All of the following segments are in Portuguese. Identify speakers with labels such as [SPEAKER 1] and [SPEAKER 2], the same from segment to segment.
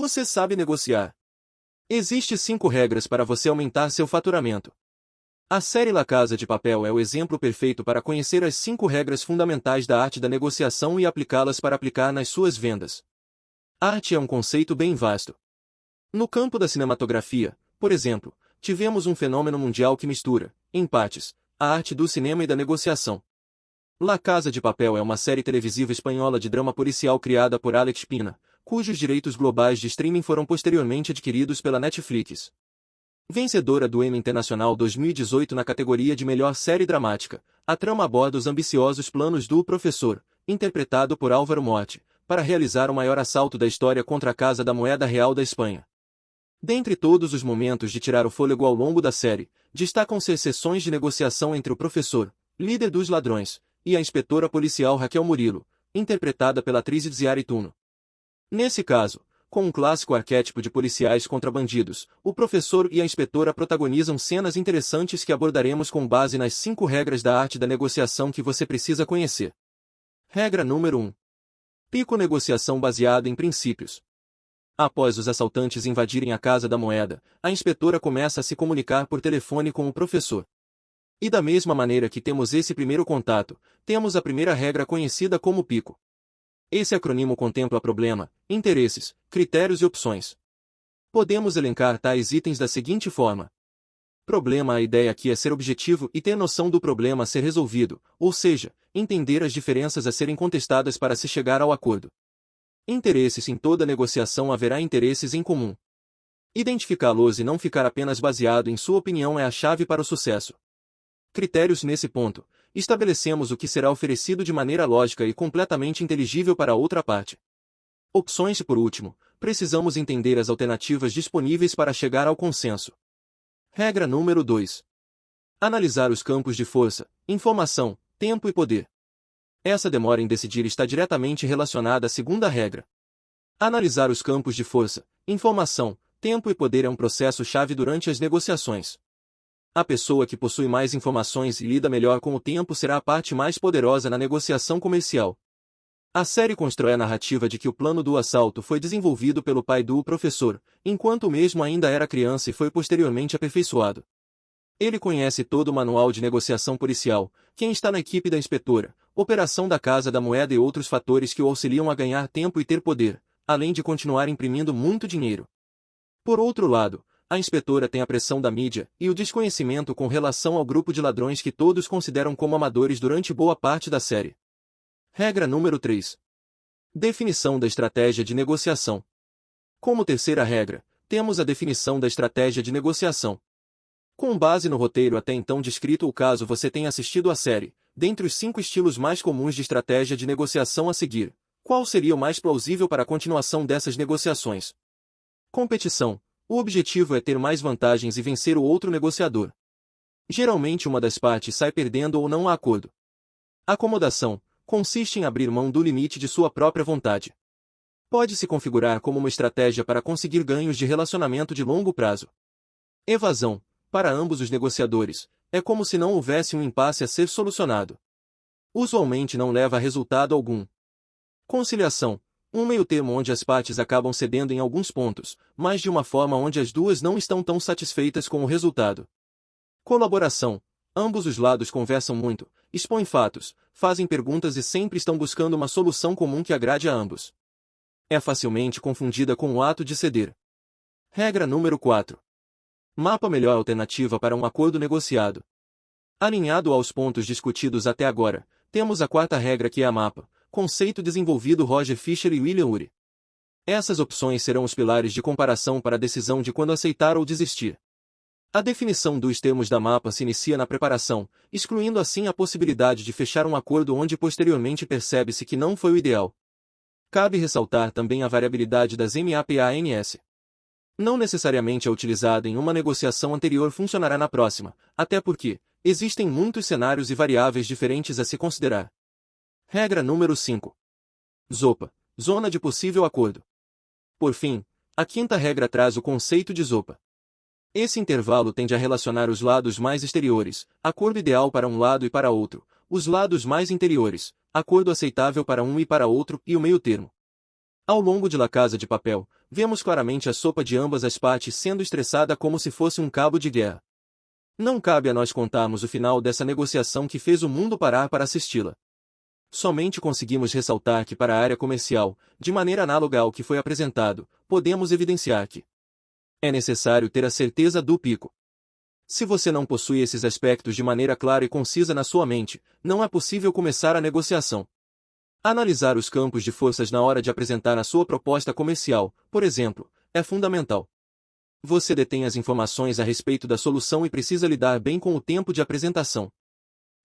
[SPEAKER 1] Você sabe negociar. Existem 5 regras para você aumentar seu faturamento. A série La Casa de Papel é o exemplo perfeito para conhecer as 5 regras fundamentais da arte da negociação e aplicá-las para aplicar nas suas vendas. Arte é um conceito bem vasto. No campo da cinematografia, por exemplo, tivemos um fenômeno mundial que mistura, em partes, a arte do cinema e da negociação. La Casa de Papel é uma série televisiva espanhola de drama policial criada por Alex Pina, cujos direitos globais de streaming foram posteriormente adquiridos pela Netflix. Vencedora do Emmy Internacional 2018 na categoria de Melhor Série Dramática, a trama aborda os ambiciosos planos do professor, interpretado por Álvaro Morte, para realizar o maior assalto da história contra a Casa da Moeda Real da Espanha. Dentre todos os momentos de tirar o fôlego ao longo da série, destacam-se as sessões de negociação entre o professor, líder dos ladrões, e a inspetora policial Raquel Murilo, interpretada pela atriz Itziar Ituno. Nesse caso, com um clássico arquétipo de policiais contra bandidos, o professor e a inspetora protagonizam cenas interessantes que abordaremos com base nas 5 regras da arte da negociação que você precisa conhecer. Regra número 1. Pico negociação baseada em princípios. Após os assaltantes invadirem a Casa da Moeda, a inspetora começa a se comunicar por telefone com o professor. E da mesma maneira que temos esse primeiro contato, temos a primeira regra conhecida como pico. Esse acrônimo contempla problema, interesses, critérios e opções. Podemos elencar tais itens da seguinte forma. Problema: a ideia aqui é ser objetivo e ter noção do problema a ser resolvido, ou seja, entender as diferenças a serem contestadas para se chegar ao acordo. Interesses: em toda negociação haverá interesses em comum. Identificá-los e não ficar apenas baseado em sua opinião é a chave para o sucesso. Critérios: nesse ponto, estabelecemos o que será oferecido de maneira lógica e completamente inteligível para a outra parte. Opções: por último, precisamos entender as alternativas disponíveis para chegar ao consenso. Regra número 2. Analisar os campos de força, informação, tempo e poder. Essa demora em decidir está diretamente relacionada à segunda regra. Analisar os campos de força, informação, tempo e poder é um processo-chave durante as negociações. A pessoa que possui mais informações e lida melhor com o tempo será a parte mais poderosa na negociação comercial. A série constrói a narrativa de que o plano do assalto foi desenvolvido pelo pai do professor, enquanto o mesmo ainda era criança e foi posteriormente aperfeiçoado. Ele conhece todo o manual de negociação policial, quem está na equipe da inspetora, operação da Casa da Moeda e outros fatores que o auxiliam a ganhar tempo e ter poder, além de continuar imprimindo muito dinheiro. Por outro lado, a inspetora tem a pressão da mídia e o desconhecimento com relação ao grupo de ladrões que todos consideram como amadores durante boa parte da série. Regra número 3. Definição da estratégia de negociação. Como terceira regra, temos a definição da estratégia de negociação. Com base no roteiro até então descrito ou caso você tenha assistido à série, dentre os 5 estilos mais comuns de estratégia de negociação a seguir, qual seria o mais plausível para a continuação dessas negociações? Competição. O objetivo é ter mais vantagens e vencer o outro negociador. Geralmente uma das partes sai perdendo ou não há acordo. Acomodação. Consiste em abrir mão do limite de sua própria vontade. Pode se configurar como uma estratégia para conseguir ganhos de relacionamento de longo prazo. Evasão. Para ambos os negociadores, é como se não houvesse um impasse a ser solucionado. Usualmente não leva a resultado algum. Conciliação. Um meio-termo onde as partes acabam cedendo em alguns pontos, mas de uma forma onde as duas não estão tão satisfeitas com o resultado. Colaboração. Ambos os lados conversam muito, expõem fatos, fazem perguntas e sempre estão buscando uma solução comum que agrade a ambos. É facilmente confundida com o ato de ceder. Regra número 4. Mapa: melhor alternativa para um acordo negociado. Alinhado aos pontos discutidos até agora, temos a quarta regra, que é a mapa, conceito desenvolvido Roger Fisher e William Ury. Essas opções serão os pilares de comparação para a decisão de quando aceitar ou desistir. A definição dos termos da mapa se inicia na preparação, excluindo assim a possibilidade de fechar um acordo onde posteriormente percebe-se que não foi o ideal. Cabe ressaltar também a variabilidade das MAPANS. Não necessariamente a utilizada em uma negociação anterior funcionará na próxima, até porque existem muitos cenários e variáveis diferentes a se considerar. Regra número 5. ZOPA, zona de possível acordo. Por fim, a quinta regra traz o conceito de ZOPA. Esse intervalo tende a relacionar os lados mais exteriores, acordo ideal para um lado e para outro, os lados mais interiores, acordo aceitável para um e para outro, e o meio-termo. Ao longo de La Casa de Papel, vemos claramente a sopa de ambas as partes sendo estressada como se fosse um cabo de guerra. Não cabe a nós contarmos o final dessa negociação que fez o mundo parar para assisti-la. Somente conseguimos ressaltar que para a área comercial, de maneira análoga ao que foi apresentado, podemos evidenciar que é necessário ter a certeza do pico. Se você não possui esses aspectos de maneira clara e concisa na sua mente, não é possível começar a negociação. Analisar os campos de forças na hora de apresentar a sua proposta comercial, por exemplo, é fundamental. Você detém as informações a respeito da solução e precisa lidar bem com o tempo de apresentação.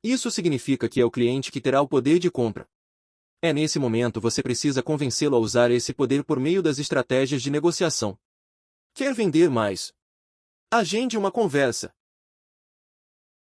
[SPEAKER 1] Isso significa que é o cliente que terá o poder de compra. É nesse momento você precisa convencê-lo a usar esse poder por meio das estratégias de negociação. Quer vender mais? Agende uma conversa.